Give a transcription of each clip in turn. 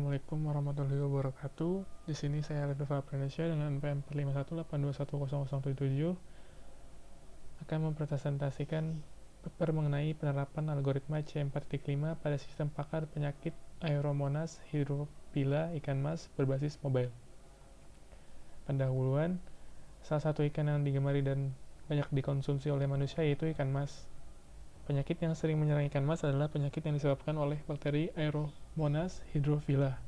Assalamualaikum warahmatullahi wabarakatuh. Di sini saya Redova Pranesya dengan NPM 451821007 akan mempresentasikan paper mengenai penerapan algoritma C4.5 pada sistem pakar penyakit Aeromonas hydrophila ikan mas berbasis mobile. Pendahuluan, salah satu ikan yang digemari dan banyak dikonsumsi oleh manusia yaitu ikan mas. Penyakit yang sering menyerang ikan mas adalah penyakit yang disebabkan oleh bakteri Aeromonas hydrophila.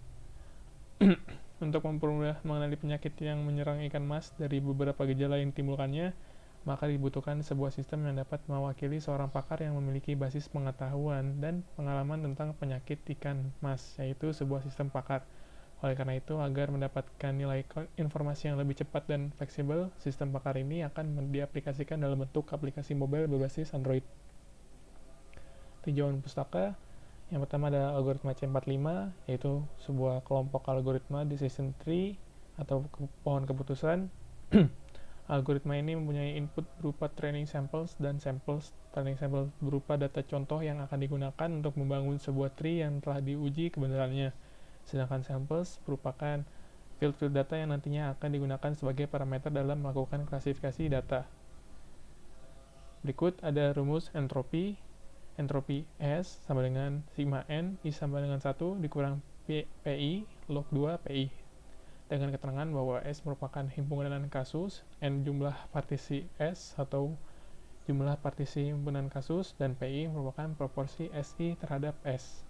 Untuk mempermudah mengenali penyakit yang menyerang ikan mas dari beberapa gejala yang ditimbulkannya, maka dibutuhkan sebuah sistem yang dapat mewakili seorang pakar yang memiliki basis pengetahuan dan pengalaman tentang penyakit ikan mas, yaitu sebuah sistem pakar. Oleh karena itu, agar mendapatkan nilai informasi yang lebih cepat dan fleksibel, sistem pakar ini akan diaplikasikan dalam bentuk aplikasi mobile berbasis Android. Tinjauan pustaka yang pertama ada algoritma C45, yaitu sebuah kelompok algoritma decision tree atau pohon keputusan. Algoritma ini mempunyai input berupa training samples dan samples. Training samples berupa data contoh yang akan digunakan untuk membangun sebuah tree yang telah diuji kebenarannya. Sedangkan samples merupakan field data yang nantinya akan digunakan sebagai parameter dalam melakukan klasifikasi data. Berikut ada rumus entropi. Entropi S sama dengan sigma N I sama dengan 1 dikurang PI log 2 PI, dengan keterangan bahwa S merupakan himpunan kasus, N jumlah partisi S atau jumlah partisi himpunan kasus, dan PI merupakan proporsi SI terhadap S.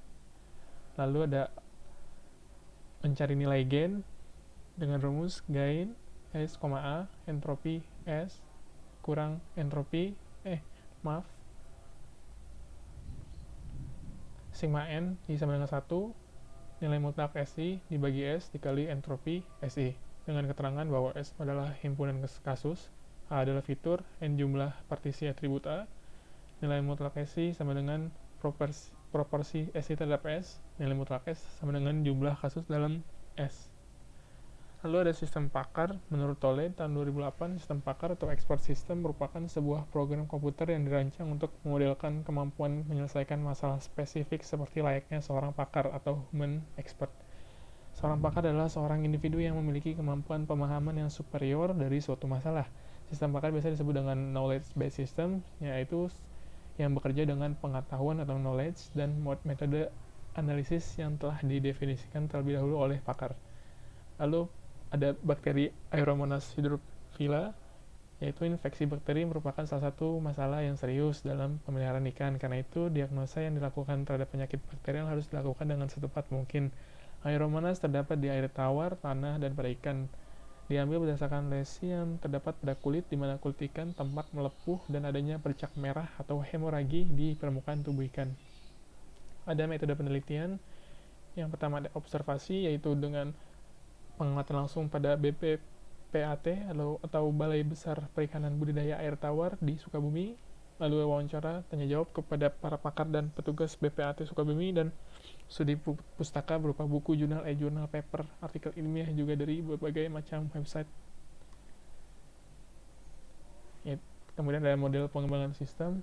Lalu ada mencari nilai gain dengan rumus gain S, A entropi S kurang entropi sigma N I sama dengan 1 nilai mutlak SI dibagi S dikali entropi SI, dengan keterangan bahwa S adalah himpunan kasus, A adalah fitur, N jumlah partisi atribut A, nilai mutlak SI sama dengan proporsi SI terhadap S, nilai mutlak S sama dengan jumlah kasus dalam S. Lalu ada sistem pakar. Menurut Tolle tahun 2008, sistem pakar atau expert system merupakan sebuah program komputer yang dirancang untuk memodelkan kemampuan menyelesaikan masalah spesifik seperti layaknya seorang pakar atau human expert. Seorang pakar adalah seorang individu yang memiliki kemampuan pemahaman yang superior dari suatu masalah. Sistem pakar biasa disebut dengan knowledge-based system, yaitu yang bekerja dengan pengetahuan atau knowledge dan metode analisis yang telah didefinisikan terlebih dahulu oleh pakar. Lalu ada bakteri Aeromonas hydrophila, yaitu infeksi bakteri merupakan salah satu masalah yang serius dalam pemeliharaan ikan. Karena itu, diagnosa yang dilakukan terhadap penyakit bakterial harus dilakukan dengan secepat mungkin. Aeromonas terdapat di air tawar, tanah, dan pada ikan. Diambil berdasarkan lesi yang terdapat pada kulit, di mana kulit ikan tampak melepuh dan adanya bercak merah atau hemoragi di permukaan tubuh ikan. Ada metode penelitian. Yang pertama ada observasi, yaitu dengan pengamatan langsung pada BPPAT atau Balai Besar Perikanan Budidaya Air Tawar di Sukabumi, lalu wawancara tanya jawab kepada para pakar dan petugas BPAT Sukabumi, dan studi pustaka berupa buku, jurnal, e-jurnal, paper, artikel ilmiah juga dari berbagai macam website. Kemudian ada model pengembangan sistem.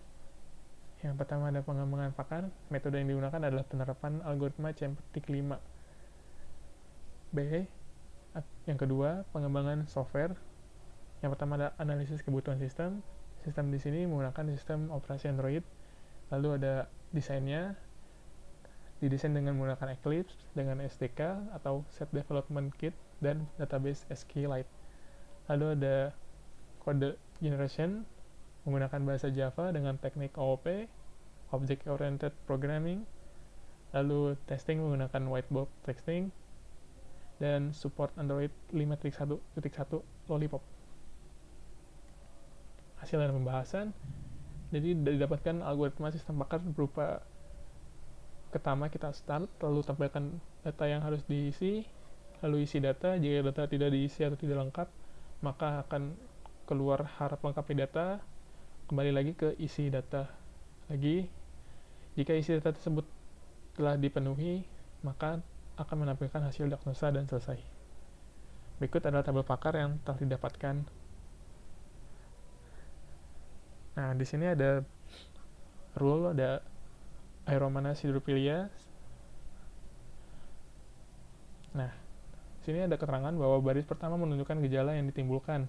Yang pertama ada pengembangan pakar. Metode yang digunakan adalah penerapan algoritma C4.5. B. Yang kedua, pengembangan software. Yang pertama ada analisis kebutuhan sistem. Sistem di sini menggunakan sistem operasi Android. Lalu ada desainnya, didesain dengan menggunakan Eclipse dengan SDK atau Set Development Kit dan database SQLite. Lalu ada code generation menggunakan bahasa Java dengan teknik OOP, Object Oriented Programming. Lalu testing menggunakan whiteboard testing dan support Android 5.1.1 Lollipop. Hasil dari pembahasan, jadi didapatkan algoritma sistem pakar berupa pertama kita start, lalu tampilkan data yang harus diisi, lalu isi data. Jika data tidak diisi atau tidak lengkap, maka akan keluar harap lengkapi data. Kembali lagi ke isi data lagi. Jika isi data tersebut telah dipenuhi, maka akan menampilkan hasil diagnosa dan selesai. Berikut adalah tabel pakar yang telah didapatkan. Nah, di sini ada rule, ada Aeromonas hydrophila, Nah, sini ada keterangan bahwa baris pertama menunjukkan gejala yang ditimbulkan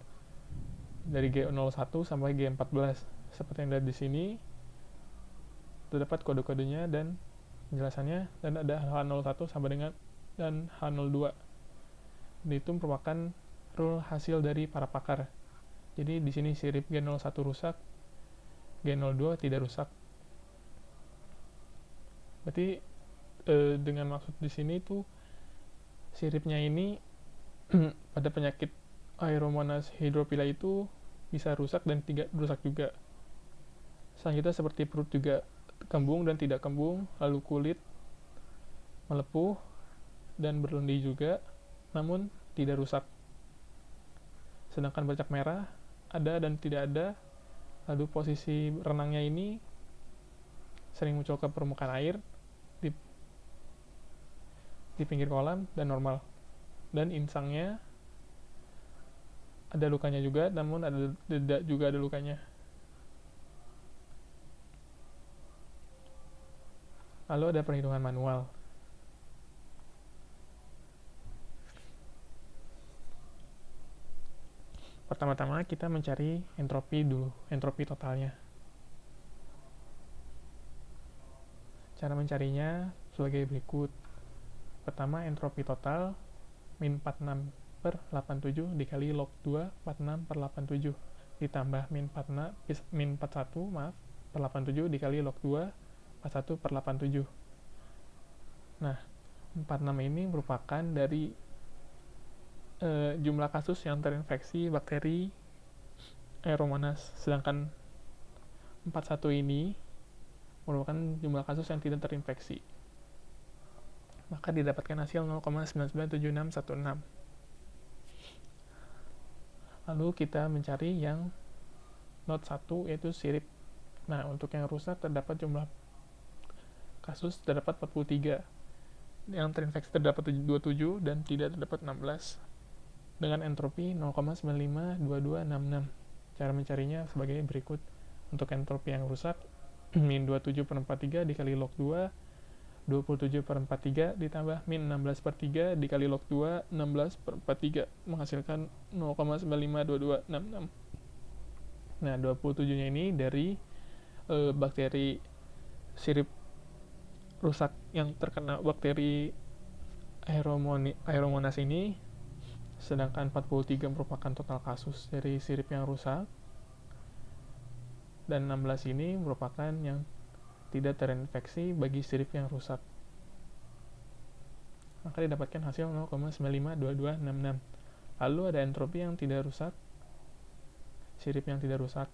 dari G01 sampai G14. Seperti yang ada di sini, terdapat kode-kodenya dan penjelasannya, dan ada H01 sampai dengan dan H02. Itu merupakan rule hasil dari para pakar. Jadi di sini sirip G01 rusak, G02 tidak rusak. Berarti dengan maksud di sini tuh siripnya ini pada penyakit Aeromonas hydrophylla itu bisa rusak dan tidak rusak juga. Selanjutnya seperti perut juga kembung dan tidak kembung, lalu kulit melepuh dan berlendir juga, namun tidak rusak. Sedangkan bercak merah ada dan tidak ada, lalu posisi renangnya ini sering muncul ke permukaan air di pinggir kolam dan normal. Dan insangnya ada lukanya juga, namun juga ada lukanya. Lalu ada perhitungan manual. Pertama-tama kita mencari entropi dulu, entropi totalnya. Cara mencarinya sebagai berikut. Pertama, entropi total min 46 per 87 dikali log 2 46 per 87 ditambah min 41 per 87 dikali log 2 41 per 87. Nah, 46 ini merupakan dari jumlah kasus yang terinfeksi bakteri Aeromonas, sedangkan 41 ini merupakan jumlah kasus yang tidak terinfeksi. Maka didapatkan hasil 0,997616. Lalu kita mencari yang not 1, yaitu sirip. Nah, untuk yang rusak terdapat jumlah kasus terdapat 43, yang terinfeksi terdapat 27 dan tidak terdapat 16, dengan entropi 0,952266. Cara mencarinya sebagai berikut. Untuk entropi yang rusak, min 27 per 43 dikali log 2 27 per 43 ditambah min 16 per 3 dikali log 2 16 per 43 menghasilkan 0,952266. Nah, 27 nya ini dari bakteri sirip rusak yang terkena bakteri Aeromonas ini, sedangkan 43 merupakan total kasus dari sirip yang rusak, dan 16 ini merupakan yang tidak terinfeksi bagi sirip yang rusak. Maka didapatkan hasil 0,952266. Lalu ada entropi yang tidak rusak, sirip yang tidak rusak.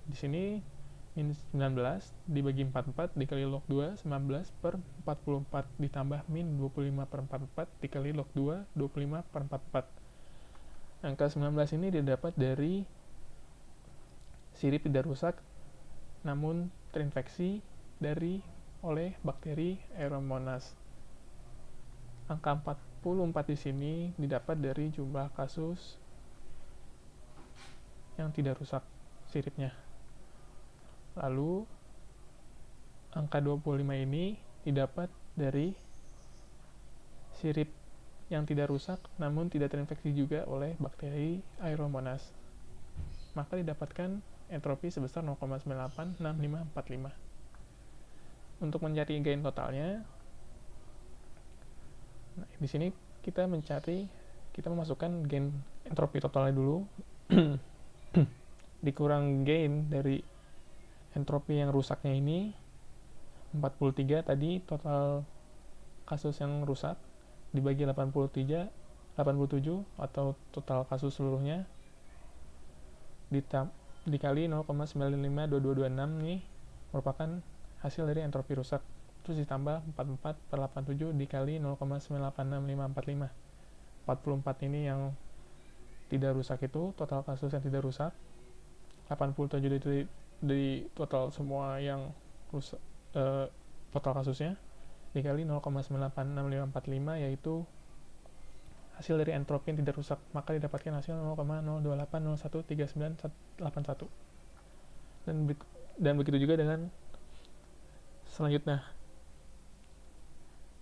Di sini min 19 dibagi 44 dikali log 2 19 per 44 ditambah min 25 per 44 dikali log 2 25 per 44. Angka 19 ini didapat dari sirip tidak rusak namun terinfeksi oleh bakteri Aeromonas. Angka 44 di sini didapat dari jumlah kasus yang tidak rusak siripnya. Lalu angka 25 ini didapat dari sirip yang tidak rusak namun tidak terinfeksi juga oleh bakteri Aeromonas. Maka didapatkan entropi sebesar 0,986545. Untuk mencari gain totalnya, nah, di sini kita memasukkan gain entropi totalnya dulu dikurang gain dari entropi yang rusaknya ini 43 tadi, total kasus yang rusak dibagi 87 atau total kasus seluruhnya dikali 0,952226 nih merupakan hasil dari entropi rusak, terus ditambah 44 per 87 dikali 0,986545. 44 ini yang tidak rusak itu total kasus yang tidak rusak, 87 di total semua yang rusak, total kasusnya dikali 0,986545 yaitu hasil dari entropi yang tidak rusak, maka didapatkan hasil 0,028013981. Dan begitu juga dengan selanjutnya.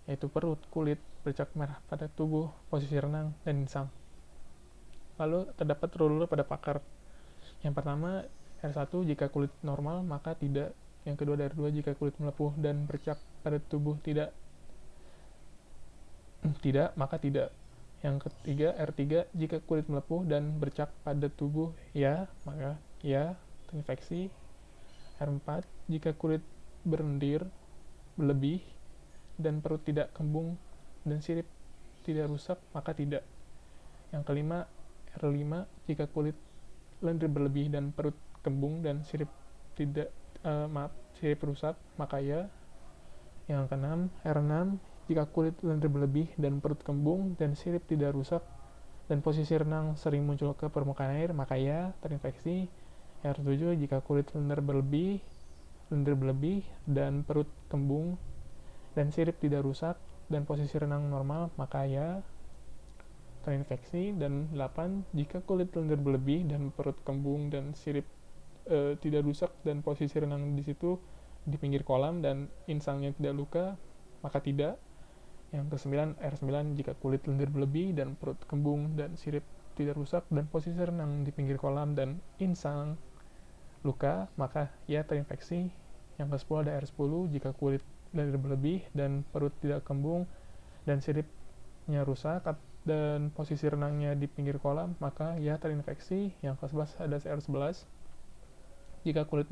yaitu perut, kulit, bercak merah pada tubuh, posisi renang, dan insang. Lalu terdapat rule pada pakar. Yang pertama, R1 jika kulit normal maka tidak. Yang kedua, R2 jika kulit melepuh dan bercak pada tubuh tidak maka tidak. Yang ketiga, R3 jika kulit melepuh dan bercak pada tubuh ya, maka ya, terinfeksi. R4 jika kulit berlendir berlebih dan perut tidak kembung dan sirip tidak rusak, maka tidak. Yang kelima, R5 jika kulit lendir berlebih dan perut kembung dan sirip sirip rusak, maka ya. Yang keenam, R6 jika kulit lendir berlebih dan perut kembung dan sirip tidak rusak dan posisi renang sering muncul ke permukaan air, maka ya, terinfeksi. R7 jika kulit lendir berlebih dan perut kembung dan sirip tidak rusak dan posisi renang normal, maka ya, terinfeksi. Dan 8 jika kulit lendir berlebih dan perut kembung dan sirip tidak rusak dan posisi renang di situ di pinggir kolam dan insangnya tidak luka, maka tidak. Yang ke-9, R9 jika kulit lendir berlebih dan perut kembung dan sirip tidak rusak dan posisi renang di pinggir kolam dan insang luka, maka ya, terinfeksi. Yang ke-10 ada R10 jika kulit lendir berlebih dan perut tidak kembung dan siripnya rusak dan posisi renangnya di pinggir kolam, maka ya, terinfeksi. Yang ke-11 ada R11 jika kulit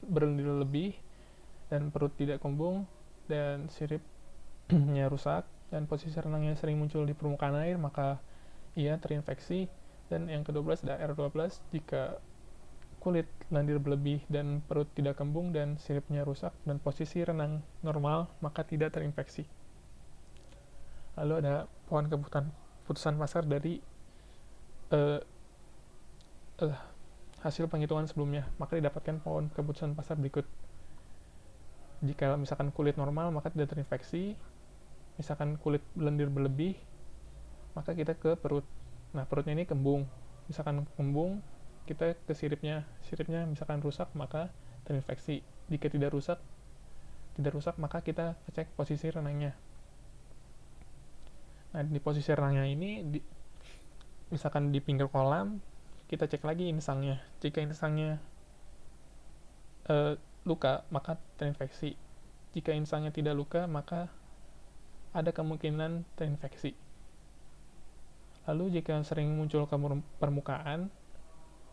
berlendir lebih dan perut tidak kembung dan siripnya rusak dan posisi renangnya sering muncul di permukaan air, maka ia terinfeksi. Dan yang ke-12 ada R12 jika kulit lendir berlebih dan perut tidak kembung dan siripnya rusak dan posisi renang normal, maka tidak terinfeksi. Lalu ada pohon keputusan pasar dari hasil penghitungan sebelumnya, maka didapatkan pohon keputusan pasar berikut. Jika misalkan kulit normal, maka tidak terinfeksi. Misalkan kulit lendir berlebih, maka kita ke perut. Nah, perutnya ini kembung. Misalkan kembung, kita ke siripnya misalkan rusak, maka terinfeksi. Jika tidak rusak, maka kita cek posisi renangnya. Nah, di posisi renangnya ini, misalkan di pinggir kolam, kita cek lagi insangnya. Jika insangnya luka, maka terinfeksi. Jika insangnya tidak luka, maka ada kemungkinan terinfeksi. Lalu jika sering muncul ke permukaan,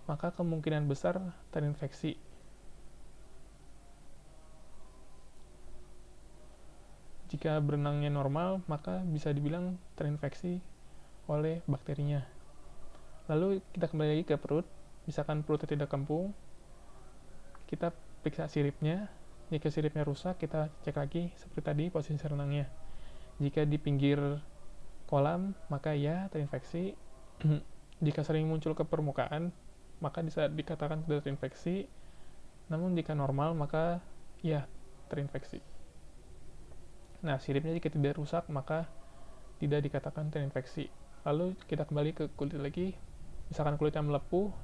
maka kemungkinan besar terinfeksi. Jika berenangnya normal, maka bisa dibilang terinfeksi oleh bakterinya. Lalu kita kembali lagi ke perut. Misalkan perutnya tidak kembung, kita periksa siripnya. Jika siripnya rusak, kita cek lagi seperti tadi posisi renangnya. Jika di pinggir kolam, maka ya, terinfeksi. Jika sering muncul ke permukaan, maka bisa dikatakan tidak terinfeksi. Namun jika normal, maka ya, terinfeksi. Nah, siripnya jika tidak rusak, maka tidak dikatakan terinfeksi. Lalu kita kembali ke kulit lagi. Misalkan kulitnya melepuh,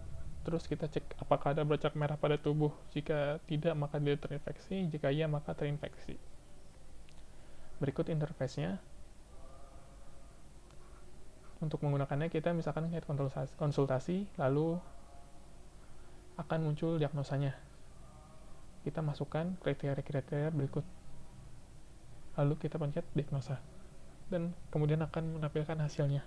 terus kita cek apakah ada bercak merah pada tubuh. Jika tidak, maka tidak terinfeksi. Jika iya, maka terinfeksi. Berikut interface-nya. Untuk menggunakannya, kita misalkan konsultasi, lalu akan muncul diagnosanya. Kita masukkan kriteria-kriteria berikut. Lalu kita pencet diagnosa. Dan kemudian akan menampilkan hasilnya.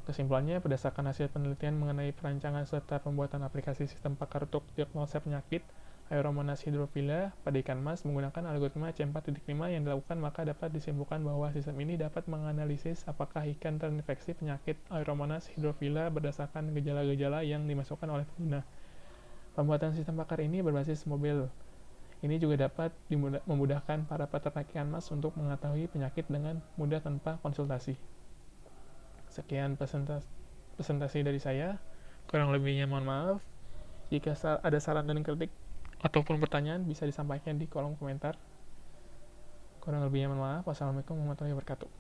Kesimpulannya, berdasarkan hasil penelitian mengenai perancangan serta pembuatan aplikasi sistem pakar untuk diagnosa penyakit Aeromonas hydrophila pada ikan mas menggunakan algoritma C4.5 yang dilakukan, maka dapat disimpulkan bahwa sistem ini dapat menganalisis apakah ikan terinfeksi penyakit Aeromonas hydrophila berdasarkan gejala-gejala yang dimasukkan oleh pengguna. Pembuatan sistem pakar ini berbasis mobile. Ini juga dapat memudahkan para peternak ikan mas untuk mengetahui penyakit dengan mudah tanpa konsultasi. Sekian presentasi dari saya. Kurang lebihnya mohon maaf. Jika ada saran dan kritik ataupun pertanyaan, bisa disampaikan di kolom komentar. Kurang lebihnya mohon maaf. Wassalamualaikum warahmatullahi wabarakatuh.